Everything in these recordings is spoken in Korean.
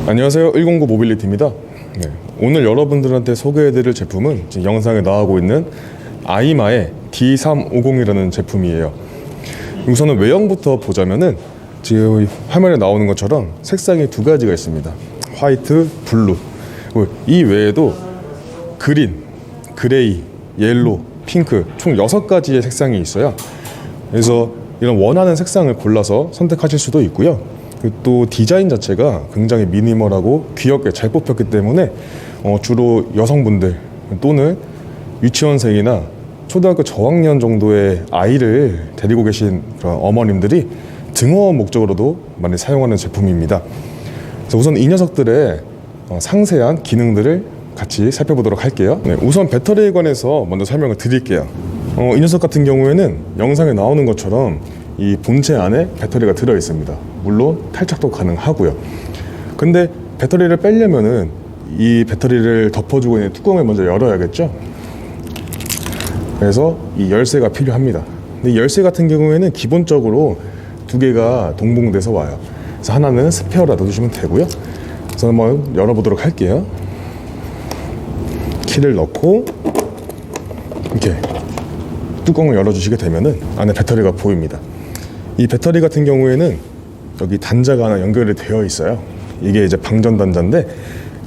안녕하세요. 109 모빌리티입니다. 네, 오늘 여러분들한테 소개해드릴 제품은 지금 영상에 나오고 있는 아이마의 D350이라는 제품이에요. 우선은 외형부터 보자면은 지금 화면에 나오는 것처럼 색상이 두 가지가 있습니다. 화이트, 블루. 이 외에도 그린, 그레이, 옐로, 핑크 총 6가지의 색상이 있어요. 그래서 이런 원하는 색상을 골라서 선택하실 수도 있고요. 또 디자인 자체가 굉장히 미니멀하고 귀엽게 잘 뽑혔기 때문에 주로 여성분들 또는 유치원생이나 초등학교 저학년 정도의 아이를 데리고 계신 그런 어머님들이 등원 목적으로도 많이 사용하는 제품입니다. 그래서 우선 이 녀석들의 상세한 기능들을 같이 살펴보도록 할게요. 네, 우선 배터리에 관해서 먼저 설명을 드릴게요. 이 녀석 같은 경우에는 영상에 나오는 것처럼 이 본체 안에 배터리가 들어 있습니다. 물론 탈착도 가능하고요. 근데 배터리를 빼려면은 이 배터리를 덮어주고 있는 뚜껑을 먼저 열어야겠죠. 그래서 이 열쇠가 필요합니다. 근데 이 열쇠 같은 경우에는 기본적으로 두 개가 동봉돼서 와요. 그래서 하나는 스페어라 넣어주시면 되고요. 그래서 한번 열어보도록 할게요. 키를 넣고 이렇게 뚜껑을 열어주시게 되면은 안에 배터리가 보입니다. 이 배터리 같은 경우에는 여기 단자가 하나 연결이 되어 있어요. 이게 이제 방전 단자인데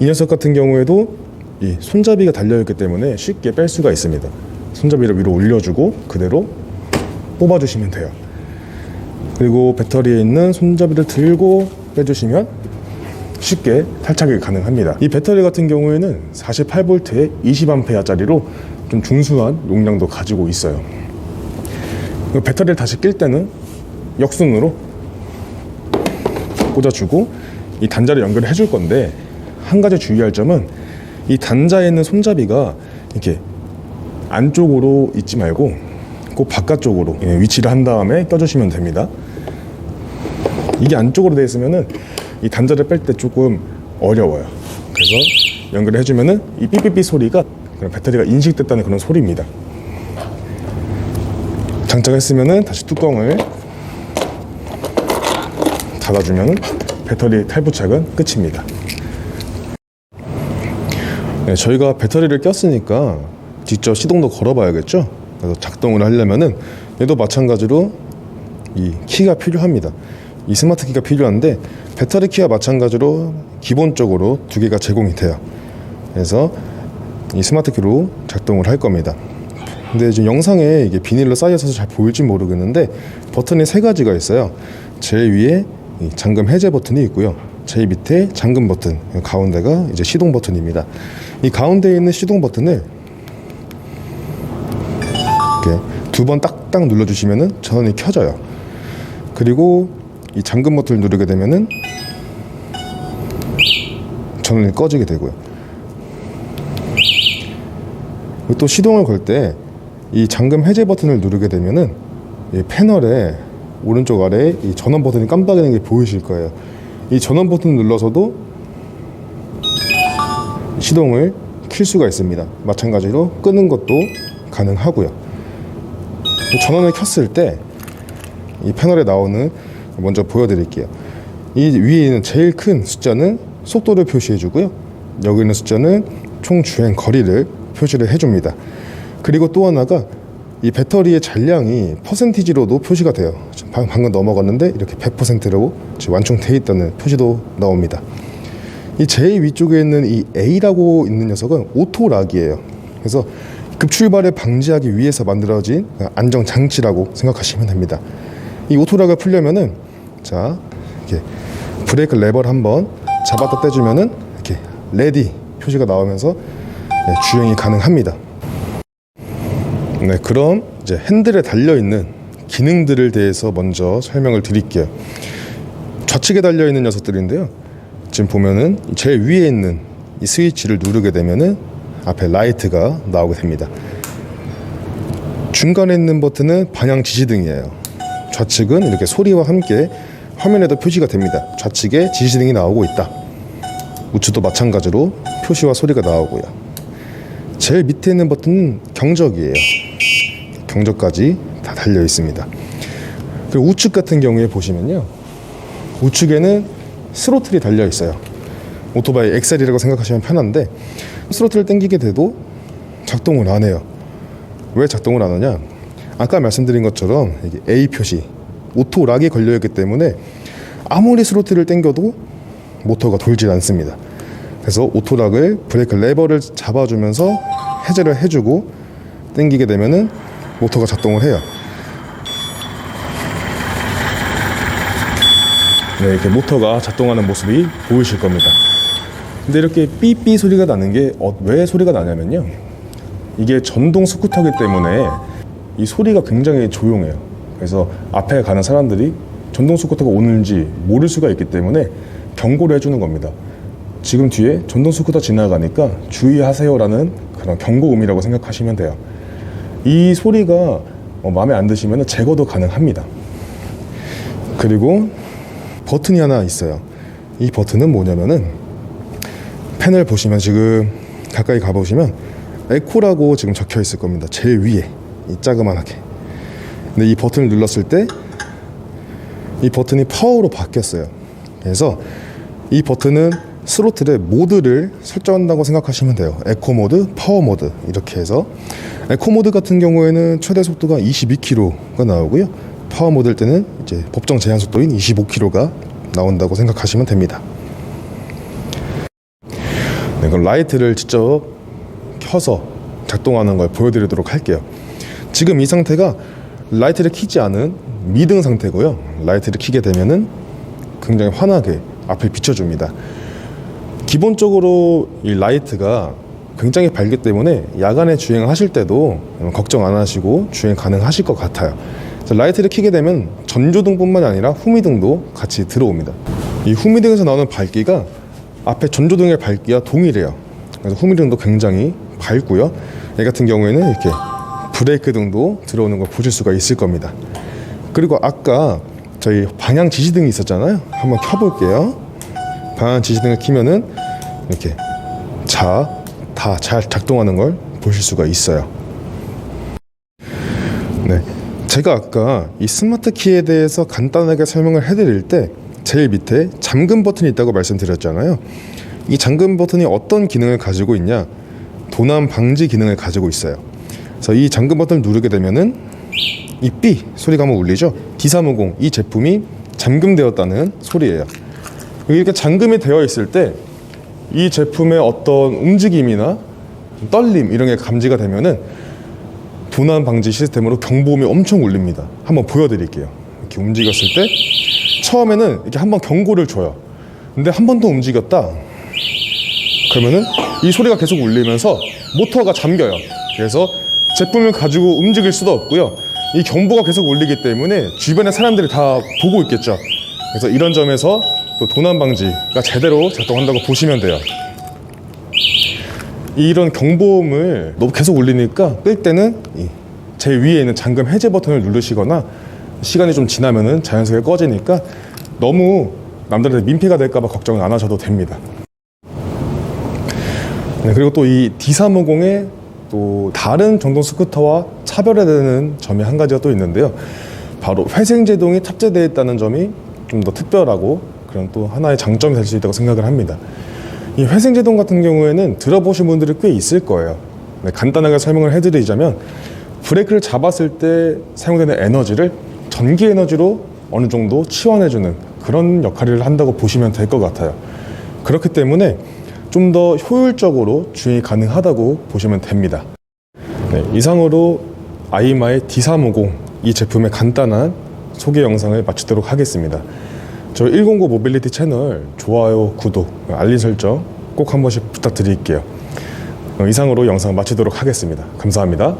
이 녀석 같은 경우에도 이 손잡이가 달려있기 때문에 쉽게 뺄 수가 있습니다. 손잡이를 위로 올려주고 그대로 뽑아주시면 돼요. 그리고 배터리에 있는 손잡이를 들고 빼주시면 쉽게 탈착이 가능합니다. 이 배터리 같은 경우에는 48V에 20A짜리로 좀 중수한 용량도 가지고 있어요. 배터리를 다시 낄 때는 역순으로 꽂아주고 이 단자를 연결해 줄 건데, 한 가지 주의할 점은 이 단자에 있는 손잡이가 이렇게 안쪽으로 있지 말고 꼭 바깥쪽으로 위치를 한 다음에 껴주시면 됩니다. 이게 안쪽으로 되어 있으면은 이 단자를 뺄 때 조금 어려워요. 그래서 연결을 해주면은 이 삐삐삐 소리가 배터리가 인식됐다는 그런 소리입니다. 장착했으면은 다시 뚜껑을 닫아주면 배터리 탈부착은 끝입니다. 네, 저희가 배터리를 꼈으니까 직접 시동도 걸어봐야겠죠. 그래서 작동을 하려면은 얘도 마찬가지로 이 키가 필요합니다. 이 스마트 키가 필요한데 배터리 키와 마찬가지로 기본적으로 두 개가 제공이 돼요. 그래서 이 스마트 키로 작동을 할 겁니다. 근데 지금 영상에 이게 비닐로 쌓여 있어서 잘 보일지 모르겠는데 버튼이 3가지가 있어요. 제일 위에 이 잠금 해제 버튼이 있고요. 제일 밑에 잠금 버튼, 가운데가 이제 시동 버튼입니다. 이 가운데에 있는 시동 버튼을 이렇게 2번 딱딱 눌러주시면은 전원이 켜져요. 그리고 이 잠금 버튼을 누르게 되면은 전원이 꺼지게 되고요. 또 시동을 걸 때 이 잠금 해제 버튼을 누르게 되면은 이 패널에 오른쪽 아래에 이 전원 버튼이 깜빡이는 게 보이실 거예요. 이 전원 버튼 눌러서도 시동을 킬 수가 있습니다. 마찬가지로 끄는 것도 가능하고요. 전원을 켰을 때 이 패널에 나오는 먼저 보여드릴게요. 이 위에 있는 제일 큰 숫자는 속도를 표시해 주고요. 여기 있는 숫자는 총 주행 거리를 표시를 해줍니다. 그리고 또 하나가 이 배터리의 잔량이 퍼센티지로도 표시가 돼요. 방금 넘어갔는데 이렇게 100%로 완충되어 있다는 표시도 나옵니다. 이 제일 위쪽에 있는 이 A라고 있는 녀석은 오토락이에요. 그래서 급출발을 방지하기 위해서 만들어진 안정장치라고 생각하시면 됩니다. 이 오토락을 풀려면은 자 이렇게 브레이크 레버를 한번 잡았다 떼주면은 이렇게 레디 표시가 나오면서 주행이 가능합니다. 네, 그럼 이제 핸들에 달려있는 기능들에 대해서 먼저 설명을 드릴게요. 좌측에 달려있는 녀석들인데요. 지금 보면은 제일 위에 있는 이 스위치를 누르게 되면은 앞에 라이트가 나오게 됩니다. 중간에 있는 버튼은 방향 지시등이에요. 좌측은 이렇게 소리와 함께 화면에도 표시가 됩니다. 좌측에 지시등이 나오고 있다. 우측도 마찬가지로 표시와 소리가 나오고요. 제일 밑에 있는 버튼은 경적이에요. 경적까지 다 달려 있습니다. 그리고 우측 같은 경우에 보시면요, 우측에는 스로틀이 달려 있어요. 오토바이 엑셀이라고 생각하시면 편한데 스로틀을 당기게 돼도 작동을 안 해요. 왜 작동을 안 하냐? 아까 말씀드린 것처럼 이게 A 표시 오토락이 걸려있기 때문에 아무리 스로틀을 당겨도 모터가 돌질 않습니다. 그래서 오토락을 브레이크 레버를 잡아주면서 해제를 해주고 당기게 되면은 모터가 작동을 해요. 네, 이렇게 모터가 작동하는 모습이 보이실 겁니다. 근데 이렇게 삐삐 소리가 나는 게 왜 소리가 나냐면요, 이게 전동 스쿠터이기 때문에 이 소리가 굉장히 조용해요. 그래서 앞에 가는 사람들이 전동 스쿠터가 오는지 모를 수가 있기 때문에 경고를 해주는 겁니다. 지금 뒤에 전동 스쿠터 지나가니까 주의하세요라는 그런 경고음이라고 생각하시면 돼요. 이 소리가 마음에 안 드시면 제거도 가능합니다. 그리고 버튼이 하나 있어요. 이 버튼은 뭐냐면은, 펜을 보시면 지금 가까이 가보시면 에코라고 지금 적혀 있을 겁니다. 제일 위에 이 자그만하게. 근데 이 버튼을 눌렀을 때 이 버튼이 파워로 바뀌었어요. 그래서 이 버튼은 스로틀의 모드를 설정한다고 생각하시면 돼요. 에코 모드, 파워 모드 이렇게 해서 에코 모드 같은 경우에는 최대 속도가 22km가 나오고요. 파워 모드일 때는 이제 법정 제한 속도인 25km가 나온다고 생각하시면 됩니다. 네, 그럼 라이트를 직접 켜서 작동하는 걸 보여드리도록 할게요. 지금 이 상태가 라이트를 켜지 않은 미등 상태고요. 라이트를 켜게 되면은 굉장히 환하게 앞을 비춰줍니다. 기본적으로 이 라이트가 굉장히 밝기 때문에 야간에 주행하실 때도 걱정 안 하시고 주행 가능하실 것 같아요. 라이트를 켜게 되면 전조등뿐만 아니라 후미등도 같이 들어옵니다. 이 후미등에서 나오는 밝기가 앞에 전조등의 밝기와 동일해요. 그래서 후미등도 굉장히 밝고요. 얘 같은 경우에는 이렇게 브레이크 등도 들어오는 걸 보실 수가 있을 겁니다. 그리고 아까 저희 방향 지시등이 있었잖아요. 한번 켜볼게요. 방향 지시등을 켜면은 이렇게 다 잘 작동하는 걸 보실 수가 있어요. 네, 제가 아까 이 스마트 키에 대해서 간단하게 설명을 해드릴 때 제일 밑에 잠금 버튼이 있다고 말씀드렸잖아요. 이 잠금 버튼이 어떤 기능을 가지고 있냐? 도난 방지 기능을 가지고 있어요. 그래서 이 잠금 버튼을 누르게 되면은 이 삐 소리가 한번 울리죠. D350 이 제품이 잠금되었다는 소리예요. 이렇게 잠금이 되어 있을 때 이 제품의 어떤 움직임이나 떨림 이런 게 감지가 되면은 도난 방지 시스템으로 경보음이 엄청 울립니다. 한번 보여드릴게요. 이렇게 움직였을 때 처음에는 이렇게 한번 경고를 줘요. 근데 한 번 더 움직였다 그러면은 이 소리가 계속 울리면서 모터가 잠겨요. 그래서 제품을 가지고 움직일 수도 없고요. 이 경보가 계속 울리기 때문에 주변의 사람들이 다 보고 있겠죠. 그래서 이런 점에서 또 도난 방지가 제대로 작동한다고 보시면 돼요. 이런 경보음을 너무 계속 울리니까 끌 때는 제일 위에 있는 잠금 해제 버튼을 누르시거나 시간이 좀 지나면은 자연스럽게 꺼지니까 너무 남들한테 민폐가 될까봐 걱정은 안 하셔도 됩니다. 네, 그리고 또 이 D350의 또 다른 전동 스쿠터와 차별화되는 점이 한 가지가 또 있는데요. 바로 회생제동이 탑재되어 있다는 점이 좀 더 특별하고 그런 또 하나의 장점이 될 수 있다고 생각을 합니다. 이 회생제동 같은 경우에는 들어보신 분들이 꽤 있을 거예요. 네, 간단하게 설명을 해드리자면 브레이크를 잡았을 때 사용되는 에너지를 전기 에너지로 어느 정도 치환해주는 그런 역할을 한다고 보시면 될 것 같아요. 그렇기 때문에 좀 더 효율적으로 주행이 가능하다고 보시면 됩니다. 네, 이상으로 아이마의 D350 이 제품의 간단한 소개 영상을 마치도록 하겠습니다. 저희 109 모빌리티 채널 좋아요, 구독, 알림 설정 꼭 한 번씩 부탁드릴게요. 이상으로 영상 마치도록 하겠습니다. 감사합니다.